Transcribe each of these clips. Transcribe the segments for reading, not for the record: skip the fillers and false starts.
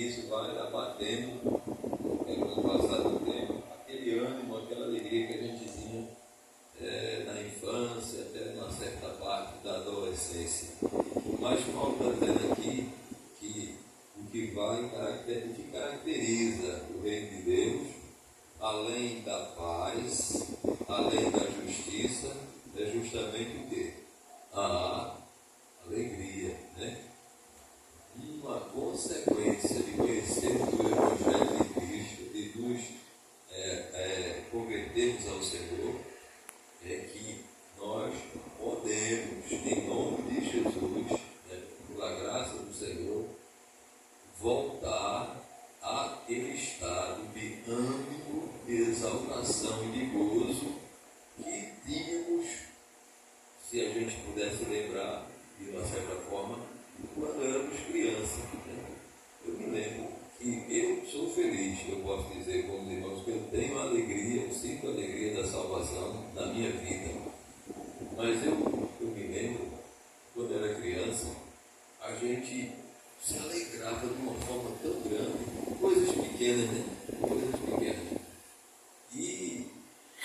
isso vai abatendo, com o passar do tempo, aquele ânimo, aquela alegria que a gente tinha na infância, até uma certa parte da adolescência. Mas Paulo está dizendo aqui que o que caracteriza o reino de Deus, além da paz, além da justiça, é justamente o quê? A alegria, né? Uma consequência de conhecermos o Evangelho de Cristo e nos convertermos ao Senhor é que nós podemos, em nome de Jesus, pela graça do Senhor, voltar àquele estado de ânimo, de exaltação e de gozo que tínhamos, se a gente pudesse lembrar, de uma certa forma, quando éramos crianças. Eu me lembro que eu sou feliz, eu posso dizer com os irmãos, que eu tenho alegria, eu sinto a alegria da salvação na minha vida. Mas eu me lembro, quando era criança, a gente se alegrava de uma forma tão grande, coisas pequenas, né? Coisas pequenas. E,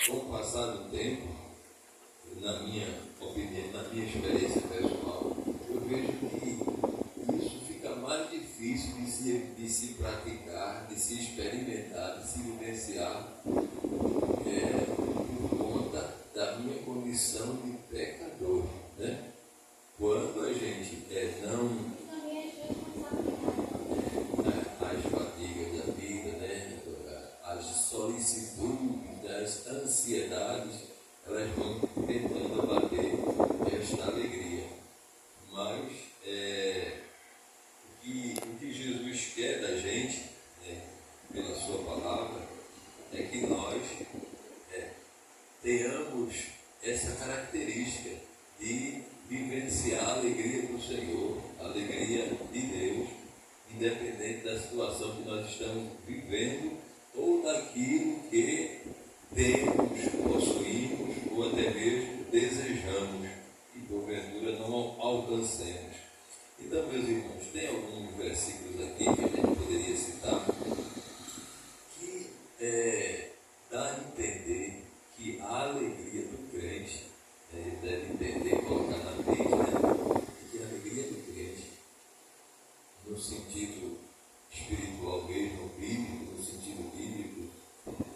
com o passar do tempo, na minha opinião, na minha experiência pessoal, eu vejo que isso fica mais difícil de se praticar, de se experimentar, de se vivenciar, por conta da minha condição de pecador, né? Quando a gente não as fadigas da vida, né? As solicitudes, as ansiedades, elas vão tentando abater esta alegria. Mas o que Jesus quer da gente, pela sua palavra, é que nós tenhamos essa característica de vivenciar a alegria do Senhor, a alegria de Deus, independente da situação que nós estamos vivendo ou daquilo que temos, possuímos ou até mesmo desejamos e porventura não alcancemos. Então, meus irmãos, tem alguns versículos aqui que a gente poderia citar que dá a entender que a alegria do crente, ele deve entender, colocar na mente, né? Que a alegria do crente, no sentido espiritual mesmo, bíblico, no sentido bíblico,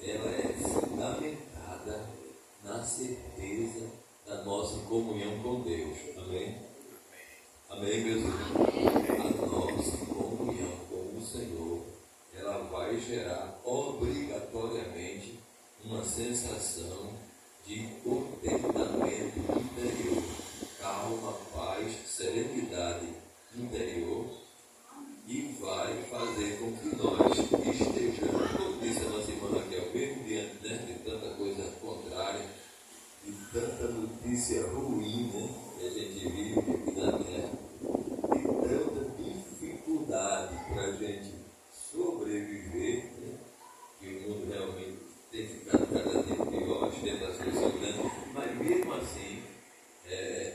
ela é fundamentada na certeza da nossa comunhão com Deus. Amém? Amém, meus irmãos? A nossa comunhão com o Senhor, ela vai gerar obrigatoriamente uma sensação de contentamento interior, calma, paz, serenidade interior, e vai fazer com que nós estejamos, como disse a nossa irmã Raquel, mesmo diante, né, de tanta coisa contrária, de tanta notícia ruim, né, que a gente vive aqui na terra, de tanta dificuldade para a gente sobreviver, né, que o mundo realmente tem ficado cada dia pior, as tentações são grandes, mas mesmo assim,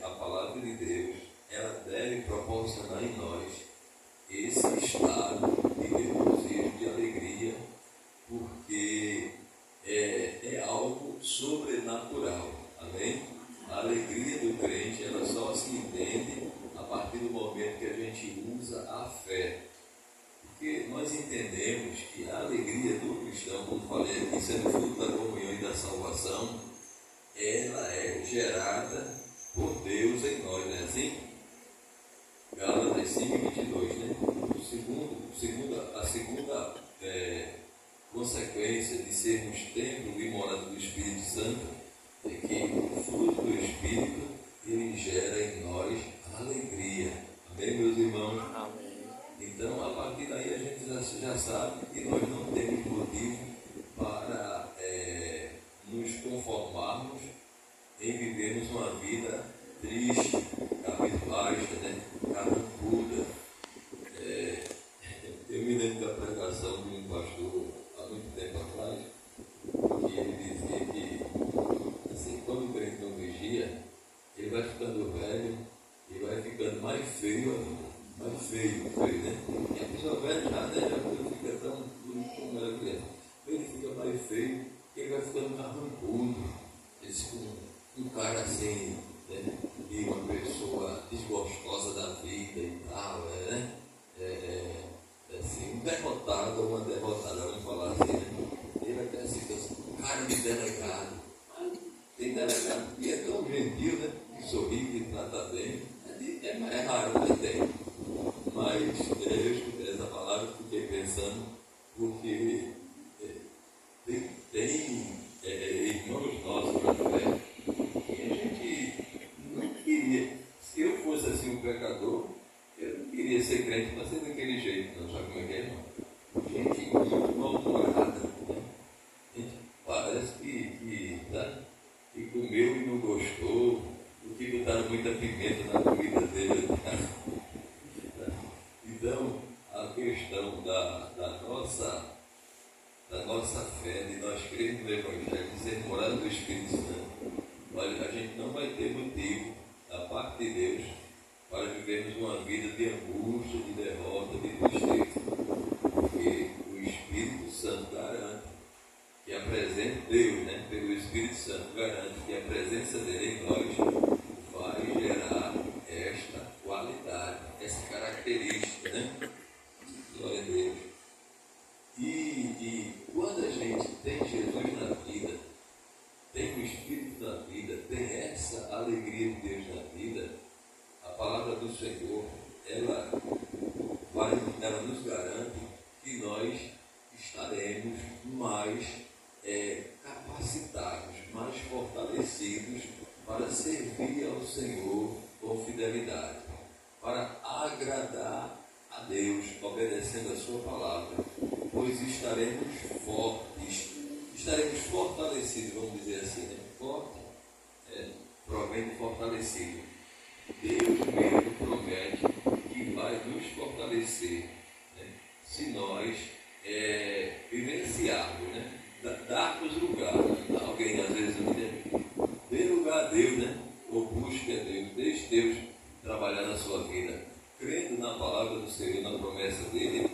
a palavra de Deus, ela deve proporcionar em nós esse estado de regozijo, de alegria, porque é algo sobrenatural. Amém? A alegria do crente, ela só se entende a partir do momento que a gente usa a fé. Porque nós entendemos que a alegria do cristão, como falei aqui, sendo fruto da comunhão e da salvação, ela é gerada por Deus em nós, não é assim? Gálatas 5:22, né? A segunda consequência de sermos templo e morada do Espírito Santo é que o fruto do Espírito, ele gera em nós alegria. Amém, meus irmãos? Amém. Então, a partir daí a gente já sabe que nós não temos motivo para nos conformarmos em vivermos uma vida triste, cabisbaixa, né? Carrancuda. Eu me lembro da pregação de um pastor há muito tempo atrás, que ele dizia que, assim, quando o crente não vigia, ele vai ficando velho e vai ficando mais feio ainda. Mais feio, né? E a pessoa pessoa velha já, né? Já quando fica tão bonito como era criança. Ele fica mais feio, ele vai ficando carrancudo. Um cara assim, né? E uma pessoa desgostosa da vida e tal, né? Assim, um derrotado ou uma derrotada, vamos falar assim, né? Ele até assim, cara de delegado. Tem delegado que é tão gentil, né? Que sorri, que trata bem. É raro, mas tem. Mas eu escutei essa palavra e fiquei pensando, porque tem irmãos nossos na fé que a gente não queria. Se eu fosse assim um pecador, eu não queria ser crente para ser daquele jeito, não. Sabe como é que é, irmão? Gente muito mal-humorada, né? Parece que comeu e não gostou, porque botaram muita pimenta na comida dele. Então, a questão da nossa fé, de nós crermos no Evangelho, de ser morada do Espírito Santo, olha, a gente não vai ter motivo, da parte de Deus, para vivermos uma vida de angústia, de derrota, de tristeza. Porque o Espírito Santo garante que a presença de Deus, né, pelo Espírito Santo, garante que a presença dele em nós vai gerar esta qualidade, essa característica, né? Glória a Deus. E quando a gente tem Jesus na vida, tem o Espírito na vida, tem essa alegria de Deus na vida, a palavra do Senhor, ela nos garante que nós estaremos mais capacitados, mais fortalecidos para servir ao Senhor com fidelidade, para agradar a Deus, obedecendo a sua palavra, pois estaremos fortes, estaremos fortalecidos, vamos dizer assim, né? Forte provém de fortalecido. Deus mesmo promete que vai nos fortalecer, né? Se nós vivenciarmos, né? Darmos lugar. Alguém às vezes não dê lugar a Deus, né? Ou busque a Deus, deixe Deus trabalhar na sua vida, crendo na palavra do Senhor, na promessa dele,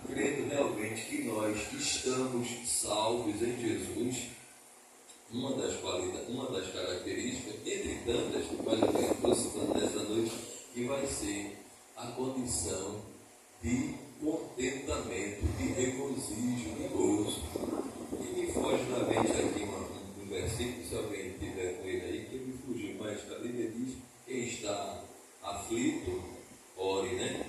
crendo realmente que nós estamos salvos em Jesus. Uma das características, entre tantas, mas eu tenho trouxe nessa noite, que vai ser a condição de contentamento, de regozijo, de gozo. E me foge na mente aqui um versículo, se alguém tiver com ele aí, que me fugiu, mas a Bíblia diz: quem está aflito, ore, né?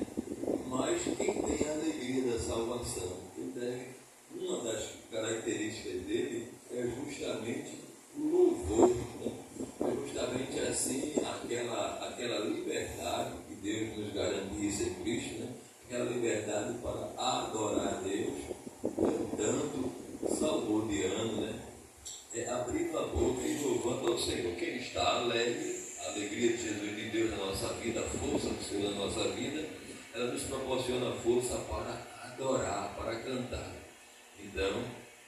Mas quem tem a alegria da salvação, uma das características dele é justamente o louvor, né? É justamente assim aquela liberdade que Deus nos garantiu em Cristo, né? Aquela liberdade para adorar a Deus, cantando, salmodiando, né? Abrindo a boca e louvando ao Senhor. Quem está alegre, a alegria de Jesus de Deus na nossa vida, a força do Senhor na nossa vida, ela nos proporciona força para adorar, para cantar. Então,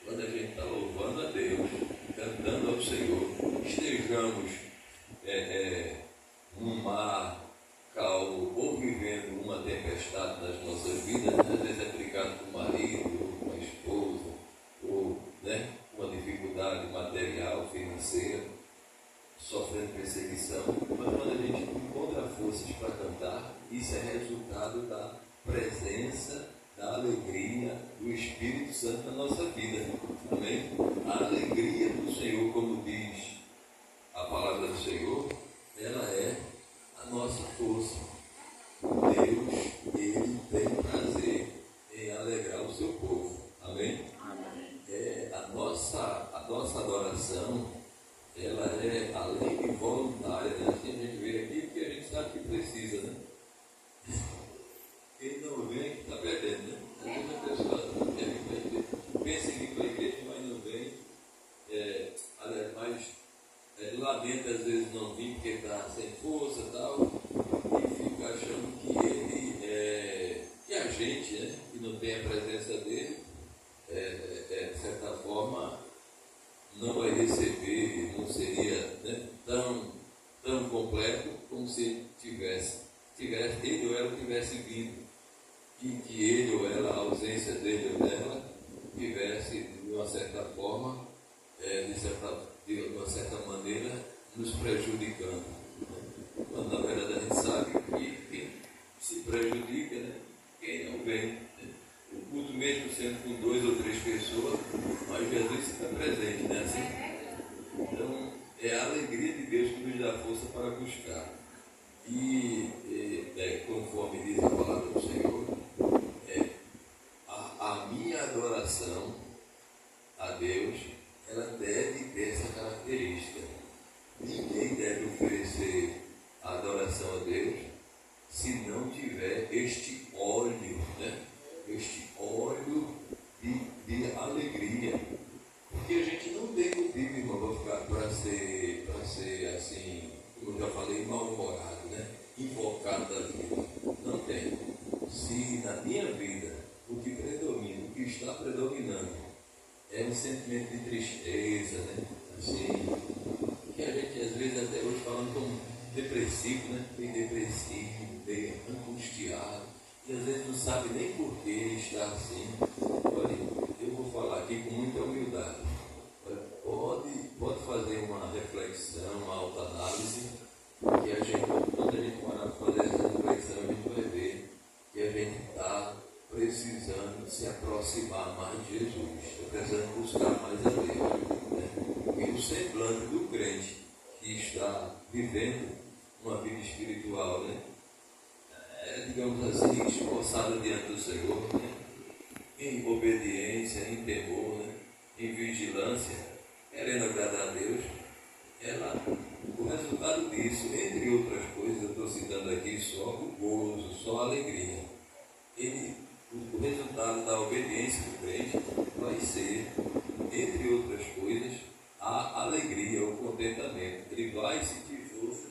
quando a gente está louvando a Deus, cantando ao Senhor, estejamos num mar calmo ou vivendo uma tempestade nas nossas vidas, às vezes é brigado com o marido, ou com a esposa, ou, né, uma dificuldade material, financeira, sofrendo perseguição, mas quando a gente encontra forças para cantar, isso é resultado da presença, da alegria do Espírito Santo na nossa vida. Amém? A alegria do Senhor, como diz a palavra do Senhor, ela é a nossa força. Deus, Ele tem prazer em alegrar o seu povo. Amém? A nossa adoração, ela é além de voluntária, né? Assim a gente vê aqui, porque a gente sabe que precisa, né? Quem não vem, está perdendo, né? Às vezes a pessoa pensa em vir para a igreja, mas não vem. Lamenta às vezes não vir porque está sem força e tal, e fica achando que a gente, né, que não tem a presença dele, de certa forma, não vai receber, não seria, né, tão completo como se ele ou ela tivesse vindo. que ele ou ela, a ausência dele ou dela, tivesse, de uma certa forma, de uma certa maneira, nos prejudicando. Quando, na verdade, a gente sabe que quem se prejudica, né? Quem não vem. Né? O culto mesmo sendo com 2 ou 3 pessoas, mas Jesus está presente, né? Assim? Então, é a alegria de Deus que nos dá força para buscar. Conforme diz a palavra do Senhor, a minha adoração a Deus, ela deve ter essa característica. Ninguém deve oferecer a adoração a Deus se não tiver este óleo, né? Este óleo de alegria. Porque a gente não tem motivo, irmão, para ser assim, como eu já falei, mal-humorado, né? Invocado da vida. Não tem. Se na minha vida o que predomina, o que está predominando é um sentimento de tristeza, né? Assim, que a gente às vezes até hoje falando como depressivo, né? Bem depressivo, bem angustiado, e às vezes não sabe nem por que está assim. Olha, eu vou falar aqui com muita humildade. Pode fazer uma reflexão, uma autoanálise, que a gente, quando a gente parar para fazer essa reflexão, a gente vai ver que a gente está precisando se aproximar mais de Jesus, está precisando buscar mais a Deus, né? E o semblante do crente que está vivendo uma vida espiritual, né? Digamos assim, esforçado diante do Senhor, né? Em obediência, em temor, né? Em vigilância, querendo agradar a Deus, o resultado disso, entre outras coisas, eu estou citando aqui só o gozo, só a alegria. O resultado da obediência do crente vai ser, entre outras coisas, a alegria, o contentamento. Ele vai sentir força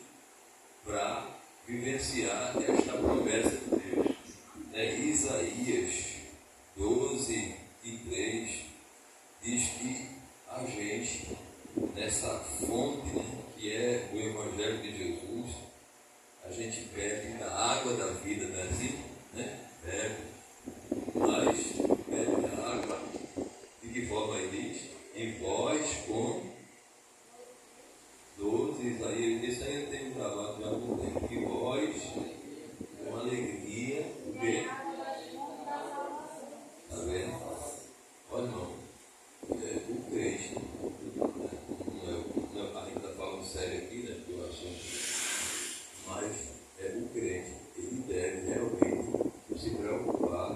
para vivenciar esta promessa de Deus. Isaías 12:3 diz que a gente, nessa fonte, né, que é o Evangelho de Jesus, a gente bebe da água da vida, não é assim? Né? Bebe. Mas bebe da água. De que forma ele diz? E vós com 12, Isaías, isso aí eu tenho gravado já há algum tempo. E vós com alegria, o quê? Está vendo? Olha, irmão, o crente, a gente está falando sério aqui, né, do assunto, mas o crente, ele deve realmente se preocupar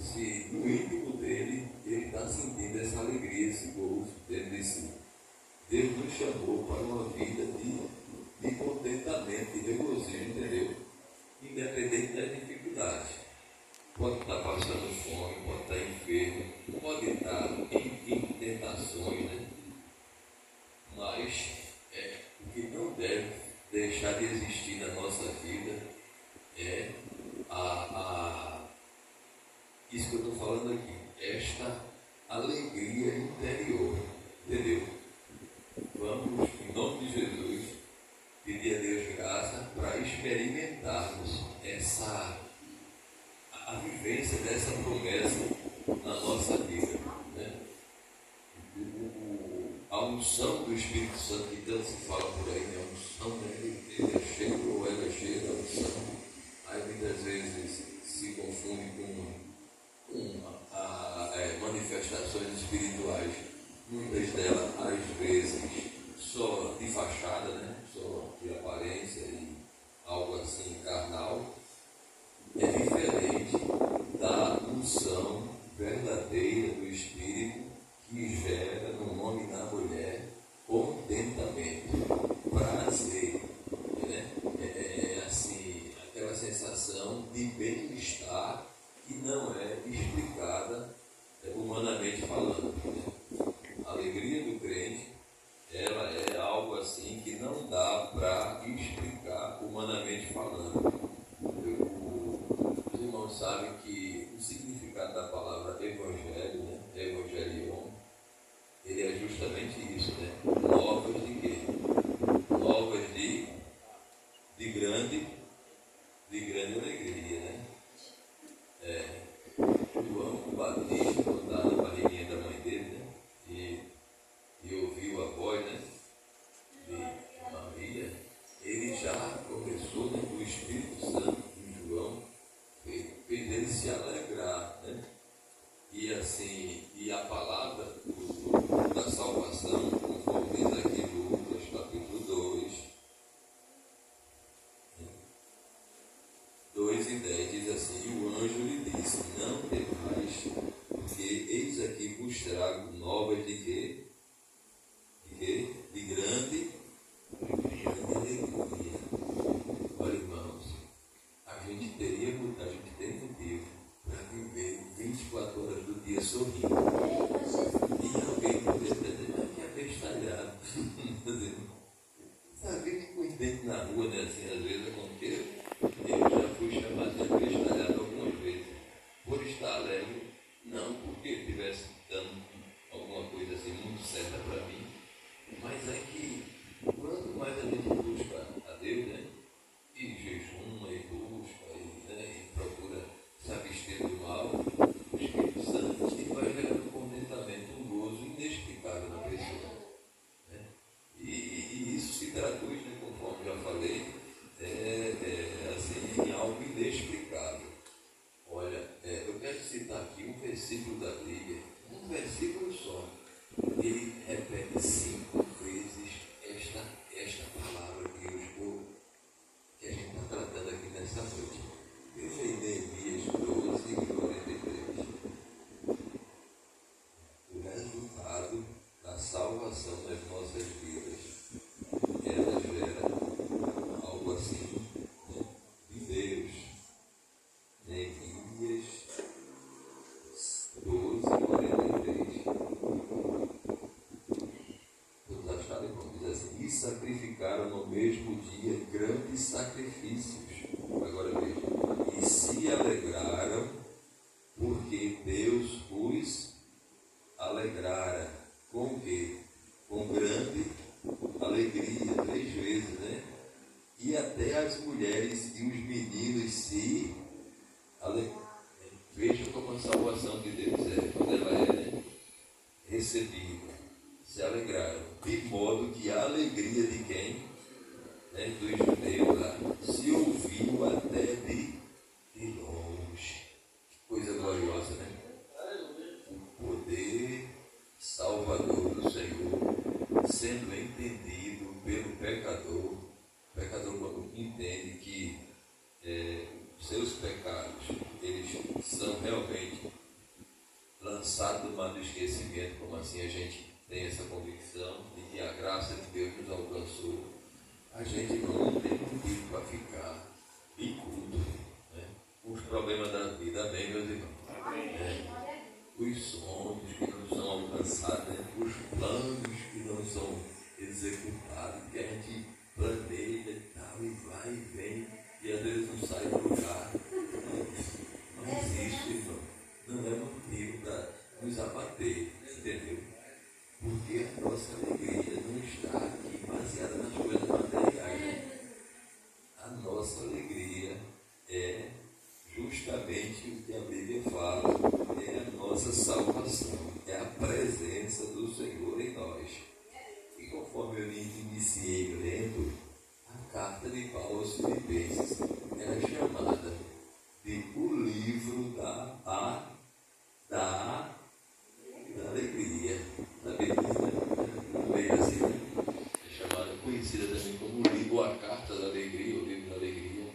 se no íntimo dele, ele está sentindo essa alegria, esse gozo dentro de si. Deus nos chamou para uma vida de contentamento, de regozijo, entendeu? Independente das dificuldades. Pode estar passando fome, pode estar enfermo, pode estar em tentações, né? Mas o que não deve deixar de existir na nossa vida é isso que eu estou falando aqui, esta alegria interior, entendeu? Vamos, em nome de Jesus, pedir a Deus graça para experimentarmos a vivência dessa promessa na nossa vida, né? A unção do Espírito Santo, que tanto se fala por aí, né? A unção, né? Ele é cheio ou ela é cheia da unção. Aí muitas vezes se confunde com manifestações espirituais, muitas delas às vezes só de fachada, né? Só de aparência e algo assim carnal. É diferente da unção verdadeira do Espírito que gera no homem e na mulher contentamento, prazer, né? Assim, aquela sensação de bem-estar que não é explicada humanamente falando, né? A alegria do crente, ela é algo assim que não dá para explicar humanamente falando. Os irmãos sabem que o significado da palavra evangelho, né? Evangelion, ele é justamente isso, né? Novas de quê? Novas de grande alegria, né? dele se alegrar, né? E assim, e a palavra da salvação, conforme diz aqui no Lucas capítulo 2:10, diz assim: e o anjo lhe disse: não temais, porque eis aqui vos trago novas de quê? De quê? De grande alegria. Olha, irmãos, a gente tem motivo para viver 24 horas do dia sorrindo. E alguém poderia dizer: que abestalhado. Sabe que coincidente na rua, né? Assim, às vezes acontece. Eu já fui chamado de abestalhado algumas vezes por estar alegre, não porque estivesse dando alguma coisa assim muito certa para mim, mas é que quanto mais a gente busca a Deus, né? E jejuma e busca e procura se abster do mal, o Espírito Santo vai gerando um contentamento, um gozo inexplicável na pessoa, né? E isso se traduz, né, conforme já falei, assim, em algo inexplicável. Olha, eu quero citar aqui um versículo da Bíblia, um versículo só. Ele repete 5 vezes esta palavra que a gente está tratando aqui nessa noite. Veja aí Neemias 12:43. O resultado da salvação das nossas vidas, ela gera algo assim, né, de Deus. Neemias 12:43. Todos acharam como diz assim: e sacrificaram no mesmo dia grandes sacrifícios. Agora veja: e se alegraram, porque Deus os alegrara. Com o quê? Com grande alegria, 3 vezes, né? E até as mulheres e os meninos se alegraram. Veja como a salvação de Deus quando ela é, né, recebida. Se alegraram, de modo que a alegria de quem? Né, dos judeus lá, se ouviu até de longe. Que coisa gloriosa, né? O poder salvador do Senhor sendo entendido pelo pecador. O pecador, quando entende que seus pecados, eles são realmente lançados no mar do esquecimento, como assim a gente tem essa convicção de que a graça de Deus nos alcançou, a gente não tem motivo para ficar bicudo, né? Os problemas da vida, amém, meus irmãos? Os sonhos que não são alcançados, né? Os planos que não são executados, que a gente planeja e tal, e vai e vem, e às vezes não sai do lugar. Mas isso, irmão, não é motivo para nos abater, entendeu? Porque a nossa alegria não está aqui baseada nas coisas materiais, né? A nossa alegria é justamente o que a Bíblia fala, é a nossa salvação, é a presença do Senhor em nós. E conforme eu iniciei lendo, a carta de Paulo aos Filipenses era chamada de o livro da alegria. Na Bíblia, meio assim, né? É chamada, conhecida também como o livro, a carta da alegria, o livro da alegria.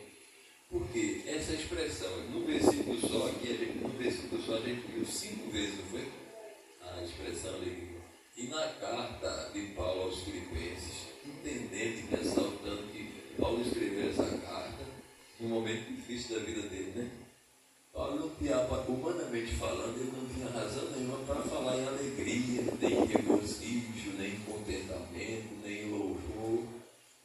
Porque essa expressão, no versículo só, a gente viu 5 vezes, não foi? A expressão alegria. E na carta de Paulo aos Filipenses, entendendo e ressaltando que Paulo escreveu essa carta num momento difícil da vida dele, né? Paulo não tinha, humanamente falando, ele não tinha razão nenhuma para falar em alegria, nem em regozijo, nem em contentamento, nem em louvor,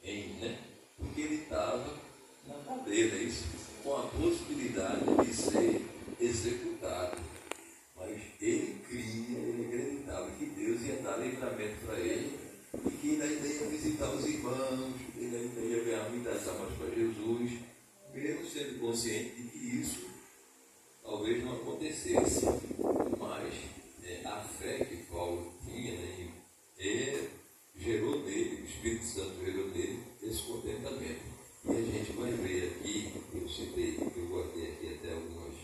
né? Porque ele estava na cadeira, isso com a possibilidade de ser executado. Mas ele cria, ele acreditava que Deus ia dar livramento para ele, e que ele ainda ia visitar os irmãos, ele ainda ia ganhar muitas almas para Jesus, mesmo sendo consciente de que isso talvez não acontecesse. Mas a fé que Paulo tinha, né, gerou nele, o Espírito Santo gerou nele esse contentamento. E a gente vai ver aqui, eu guardei aqui até algumas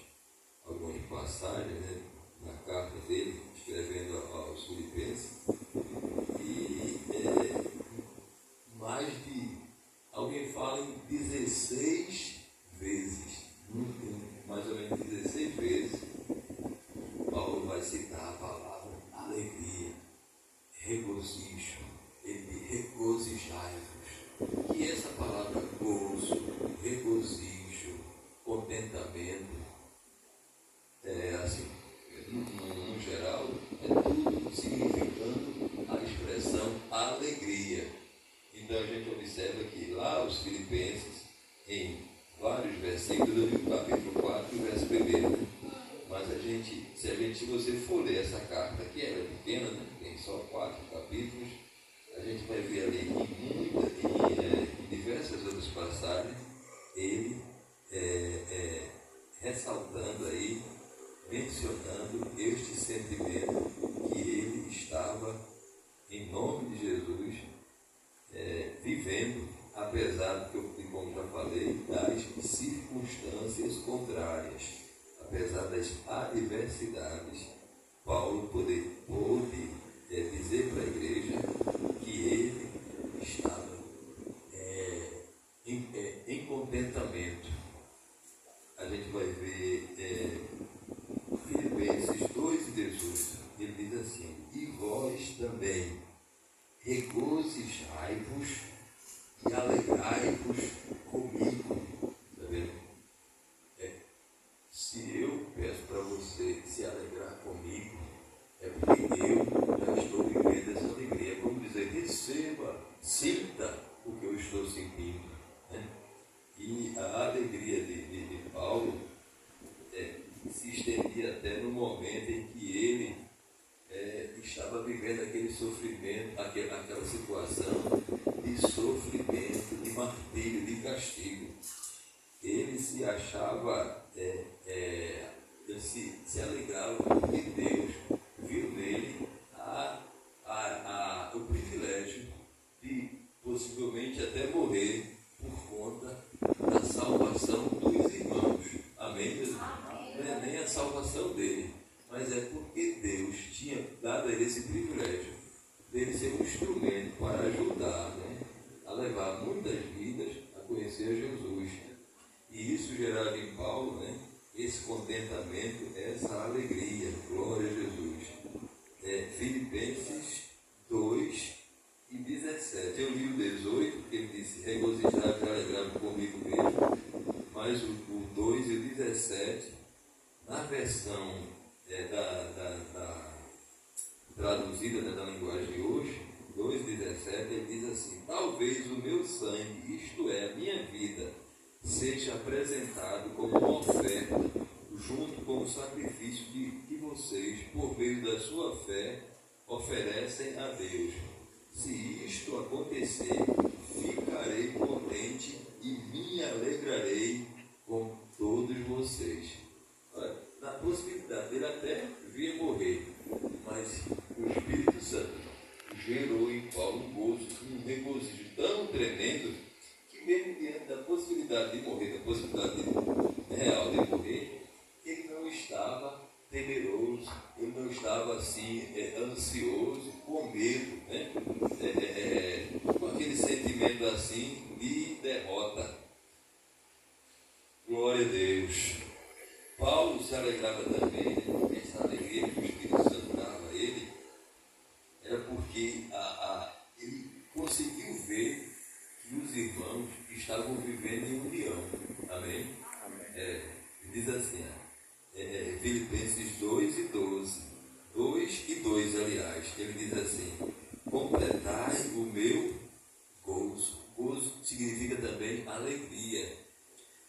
observa que lá os Filipenses, em vários versículos, eu li o capítulo 4 e o verso 1, né? Mas se você for ler essa carta, que ela é pequena, né? Tem só 4 capítulos, a gente vai ver ali em diversas outras passagens, ele ressaltando aí, mencionando este sentimento que ele estava, em nome de Jesus, vivendo, apesar de, como já falei, das circunstâncias contrárias, apesar das adversidades. Paulo pôde dizer para a igreja que ele estava em contentamento. A gente vai ver Filipenses 2:18, ele diz assim: e vós também regozijai-vos e alegrai-vos comigo. Está vendo? Se eu peço para você se alegrar comigo, é porque eu já estou vivendo essa alegria. É como dizer, receba, sinta o que eu estou sentindo, né? E a alegria de Paulo se estendia até no momento em que ele estava vivendo aquele sofrimento, aquela situação de sofrimento, de martírio, de castigo. Ele se achava, se alegrava porque Deus viu nele o privilégio de possivelmente até morrer por conta da salvação dos irmãos. Amém, Jesus? Não é nem a salvação dele, mas é porque Deus tinha dado a ele esse privilégio dele ser um instrumento para ajudar, né, a levar muitas vidas a conhecer a Jesus. E isso gerava em Paulo, né, esse contentamento, essa alegria. Glória a Jesus. Filipenses 2:17. Eu li o 18, que ele disse: regozijai-vos e alegrai-vos comigo mesmo. Mas o 2 e o 17, na versão traduzida, né, da linguagem de hoje, 2:17, ele diz assim: talvez o meu sangue, isto é, a minha vida, seja apresentado como uma oferta, junto com o sacrifício que vocês, por meio da sua fé, oferecem a Deus. Se isto acontecer, ficarei contente e me alegrarei com todos vocês. Olha, na possibilidade dele até vir morrer, mas o Espírito Santo gerou em Paulo um regozijo tão tremendo que, mesmo diante da possibilidade de morrer, da possibilidade real de morrer, ele não estava temeroso, ele não estava assim ansioso, com medo, né? Com aquele sentimento assim de derrota. Glória a Deus. Paulo se alegrava também, né? Essa alegria que o Espírito Santo dava a ele era porque ele conseguiu ver que os irmãos estavam vivendo em união. Amém? Amém. Diz assim, Filipenses 2:12, 2:2, aliás, ele diz assim: completai o meu gozo. Gozo significa também alegria,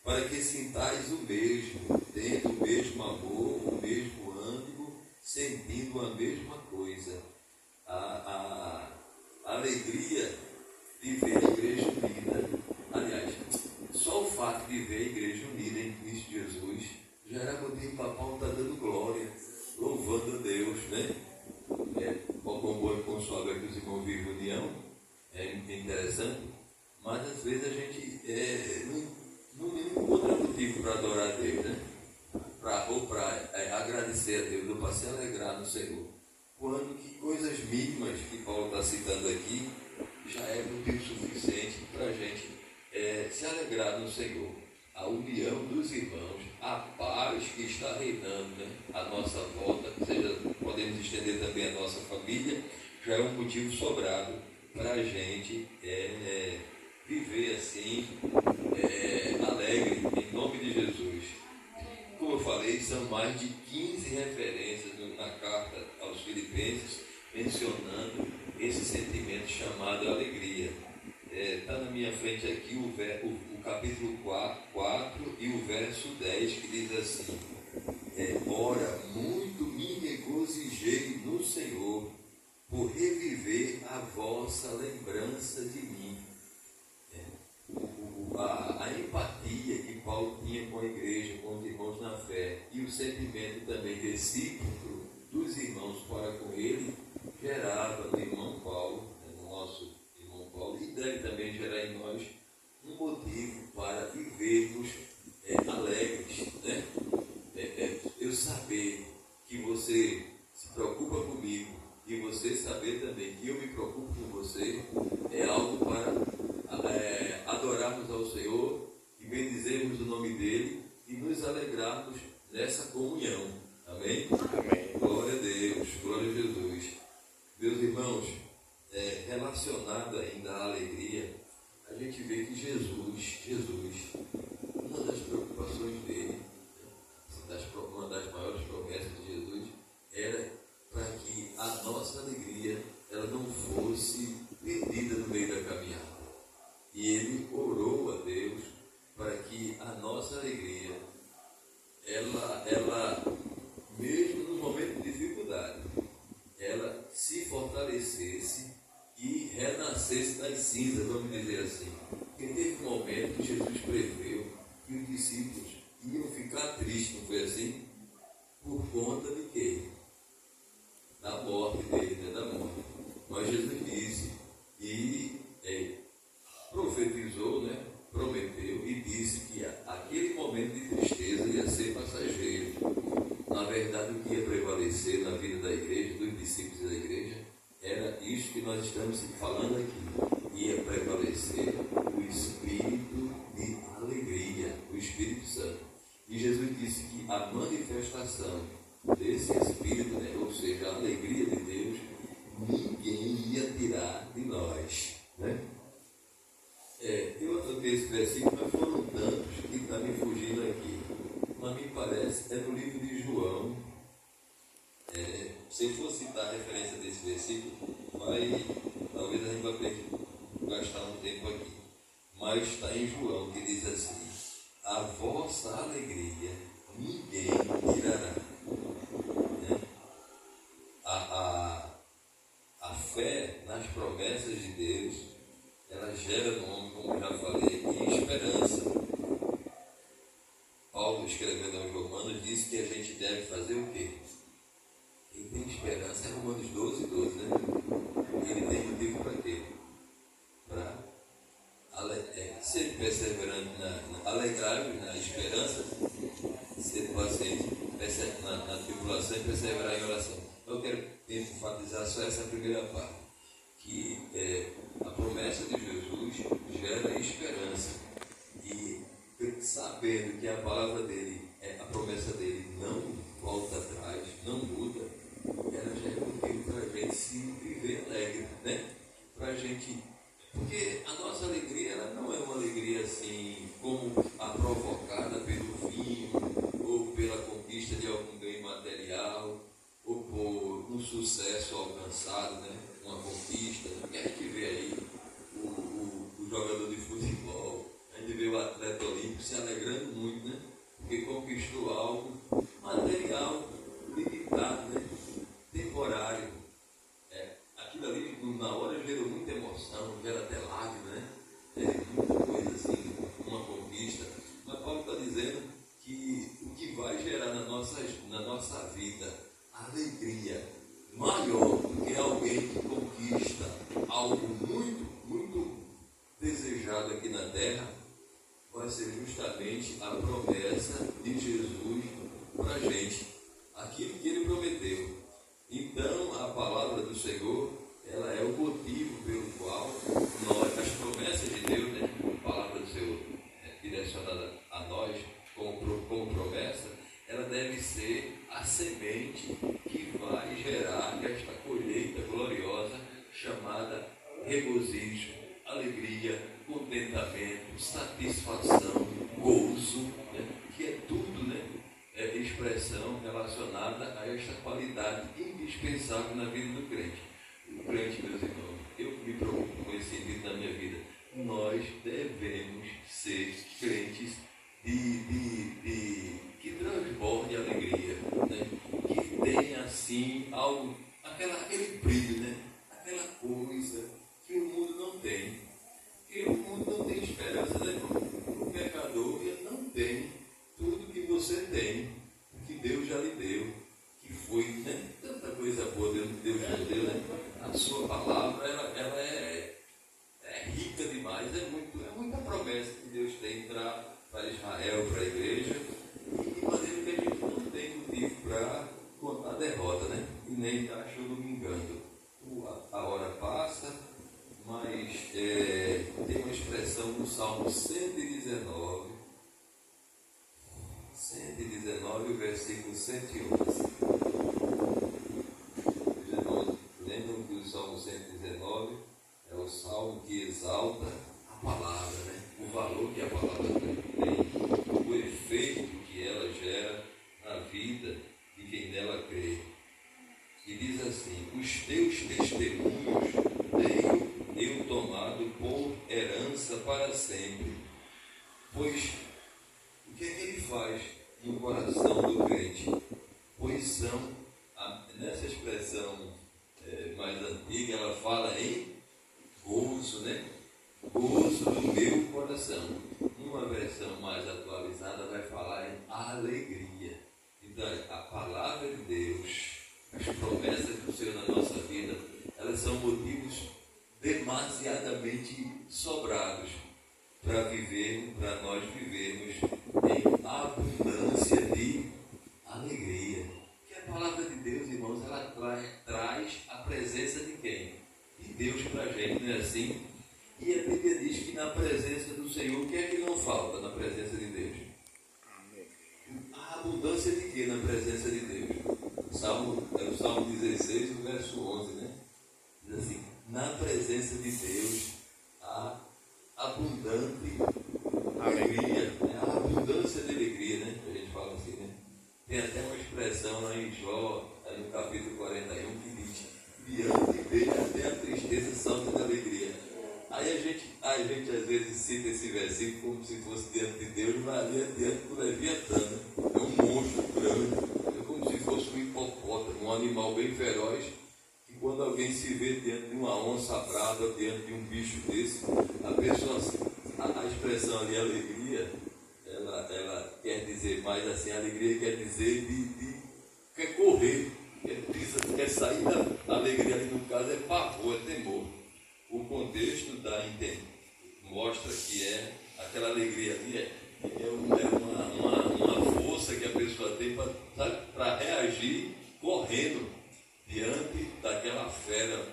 para que sintais o mesmo, tendo o mesmo amor, o mesmo ânimo, sentindo a mesma coisa. A alegria de ver a igreja unida, aliás, só o fato de ver a igreja unida em Cristo Jesus já era motivo para Paulo estar dando glória, louvando a Deus, né? O bom e consolável que os irmãos vivem união, é interessante, mas às vezes a gente não encontra motivo para adorar a Deus, né? Ou para agradecer a Deus, ou para se alegrar no Senhor. Quando que coisas mínimas que Paulo está citando aqui já é motivo suficiente para a gente se alegrar no Senhor. A união dos irmãos, a paz que está reinando, né, à nossa volta, podemos estender também a nossa família, já é um motivo sobrado para a gente viver assim, alegre, em nome de Jesus. Como eu falei, são mais de 15 referências na carta aos Filipenses mencionando esse sentimento chamado alegria. está na minha frente aqui o capítulo 4 e o verso 10, que diz assim: ora, muito me regozijei no Senhor por reviver a vossa lembrança de mim. A empatia que Paulo tinha com a igreja, com os irmãos na fé, e o sentimento também recíproco dos irmãos para com ele, gerava no irmão Paulo, no nosso irmão Paulo, e deve também gerar em nós um motivo para vivermos alegres, né? Eu saber que você se preocupa comigo e você saber também que eu me preocupo com você é algo para adorarmos ao Senhor e bendizermos o nome dele e nos alegrarmos nessa comunhão. Amém? Amém. Glória a Deus, glória a Jesus. Meus irmãos, relacionado ainda à alegria, a gente vê que Jesus, uma das preocupações dele, uma das maiores promessas de Jesus, era para que a nossa alegria ela não fosse perdida no meio da caminhada. E ele orou a Deus para que a nossa alegria, ela mesmo no momento de dificuldade, ela se fortalecesse e renascesse das cinzas, vamos dizer assim. Porque teve um momento que Jesus preveu que os discípulos iam ficar tristes, não foi assim? Por conta de quê? Da morte dele, né? Da morte. Mas Jesus disse e profetizou, né? Prometeu e disse que aquele momento de tristeza ia ser passageiro. Na verdade, o que ia prevalecer na vida da igreja, dos discípulos da igreja, era isso que nós estamos falando aqui. Ia prevalecer o espírito de alegria, o Espírito Santo. E Jesus disse que a manifestação desse espírito, né, ou seja, a alegria de Deus, ninguém ia tirar de nós, né? Eu anotei esse versículo, mas foram tantos que está me fugindo aqui. Mas me parece, no livro de João. Se eu for citar a referência desse versículo, talvez a gente vai ter que gastar um tempo aqui. Mas está em João, que diz assim: a vossa alegria ninguém tirará. A fé nas promessas de Deus, ela gera no homem, como eu já falei aqui, esperança. Paulo, escrevendo aos Romanos, disse que a gente deve fazer o quê? Quem tem esperança é Romanos 12, né? Ele tem motivo para quê? Para ser perseverante alegrar-vos na esperança, ser paciente na tribulação e perseverar em oração. Eu quero enfatizar só essa primeira parte, que a promessa de Jesus gera esperança, e sabendo que a palavra dele, a promessa dele não volta atrás, não muda, ela já é motivo para a gente se viver alegre, né? Para a gente, porque a nossa alegria, ela não é uma alegria assim como a provocada pelo vinho, ou pela conquista de algum bem material, ou por um sucesso alcançado, né? Uma conquista. Porque a gente vê aí o jogador de futebol, a gente vê o atleta olímpico se alegrando muito, né? Porque conquistou algo material, limitado, né? Temporário. Aquilo ali, na hora, gerou muita emoção, gera até lágrima, né? Muita coisa assim, uma conquista. Mas Paulo está dizendo que o que vai gerar na nossa vida alegria maior do que alguém que conquista algo muito, muito desejado aqui na terra, vai ser justamente a promessa de Jesus para a gente, aquilo que ele prometeu. Então, a palavra do Senhor, ela é o motivo pelo qual as promessas de Deus, né, a palavra do Senhor direcionada a nós como promessa, ela deve ser a semente que vai gerar esta colheita gloriosa chamada regozijo, alegria, contentamento, satisfação, gozo, né? Que é tudo, né? É expressão relacionada a esta qualidade indispensável na vida do crente. O crente, meus irmãos, eu me preocupo com esse sentido na minha vida. nós devemos ser crentes que transborde alegria, né? Que tenha assim algo, aquele brilho, né? Aquela coisa que o mundo não tem. Porque o mundo não tem esperança, né? O pecador ele não tem tudo que você tem, que Deus já lhe deu, que foi, né? Tanta coisa boa Deus já deu, né? A sua palavra ela é rica demais, é muita promessa que Deus tem para Israel, para a igreja, e de maneira que a gente não tem motivo para contar derrota, né? E nem estar choramingando. A hora passa, mas tem uma expressão no Salmo 119, o versículo 111. Lembram que o Salmo 119 é o salmo que exalta a palavra, né? O valor que a palavra tem, o efeito que ela gera na vida de quem nela crê. E diz assim: os teus testemunhos tenho eu tomado por herança para sempre. Pois o que é que ele faz no coração do crente? Pois são, nessa expressão mais antiga, ela fala em gozo, né? Gozo do meu coração. Numa versão mais atualizada vai falar em alegria. Então, a palavra de Deus, as promessas do Senhor na nossa vida, elas são motivos demasiadamente sobrados para nós vivermos em abundância de alegria. Porque a palavra de Deus, irmãos, ela traz a presença de quem? De Deus para a gente, não é assim? E a Bíblia diz que na presença do Senhor, o que é que não falta na presença de Deus? A abundância de quê na presença de Deus? O Salmo 16, o verso 11, né? Diz assim: na presença de Deus há abundante alegria, né? A abundância de alegria, né? A gente fala assim, né? Tem até uma expressão lá em Jó, no capítulo 41, que diz: diante dele até a tristeza salta de alegria. Aí a gente às vezes cita esse versículo como se fosse diante de Deus, mas ali é diante do Leviatã, né? É um monstro grande, é como se fosse um hipopótamo, um animal bem feroz, que quando alguém se vê diante de uma onça brava, diante de um bicho desse, a pessoa, a expressão ali, alegria, ela quer dizer mais assim, alegria quer dizer quer correr, quer sair da alegria ali, no caso é pavor, é temor. O contexto mostra que aquela alegria ali uma força que a pessoa tem para reagir correndo diante daquela fera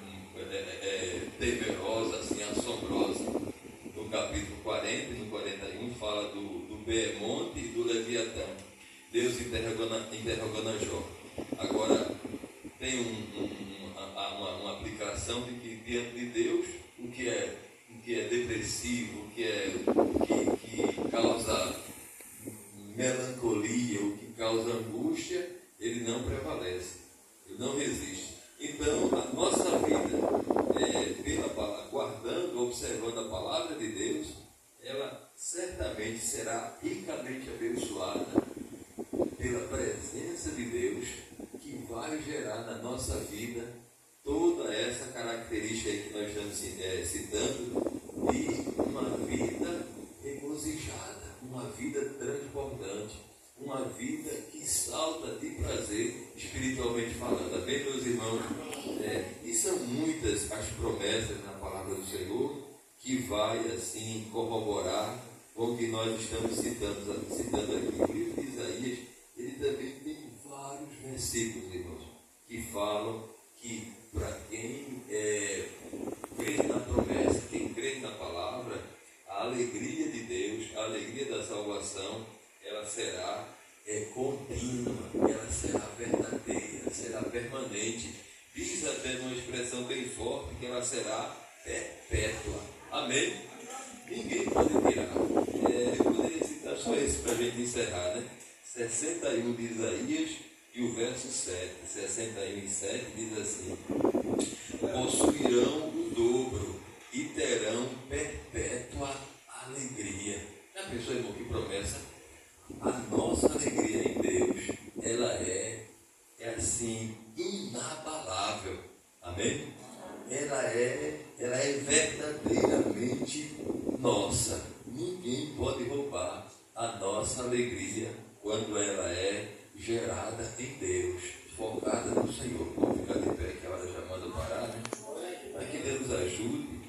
temerosa, assim, assombrosa. No capítulo 40 e no 41 fala do Behemonte e do Leviatã. Deus interrogando a Jó. Agora, tem uma aplicação de que diante de Deus, o que é depressivo, o que causa melancolia, o que causa angústia, ele não prevalece, ele não resiste. Então, a nossa vida, guardando, observando a palavra de Deus, ela certamente será ricamente abençoada pela presença de Deus, que vai gerar na nossa vida toda essa característica aí que nós estamos citando, de uma vida regozijada, uma vida transbordante, uma vida que salta de prazer, espiritualmente falando. Amém, meus irmãos? E são muitas as promessas na palavra do Senhor que vai assim corroborar com o que nós estamos citando aqui. O livro de Isaías, ele também tem vários versículos, irmãos, que falam que para quem crê na promessa, quem crê na palavra, a alegria de Deus, a alegria da salvação, ela será contínua, ela será verdadeira, será permanente. Diz até numa expressão bem forte que ela será perpétua. Amém? Ninguém pode tirar. Eu poderia citar só esse para a gente encerrar, né? 61 de Isaías e o verso 7. 61 e 7 diz assim: possuirão o dobro e terão perpétua pastor irmão, que promessa. A nossa alegria em Deus, ela é assim, inabalável. Amém? Ela é verdadeiramente nossa. Ninguém pode roubar a nossa alegria quando ela é gerada em Deus, focada no Senhor. Vamos ficar de pé, que a hora já manda parar, né? Mas que Deus nos ajude.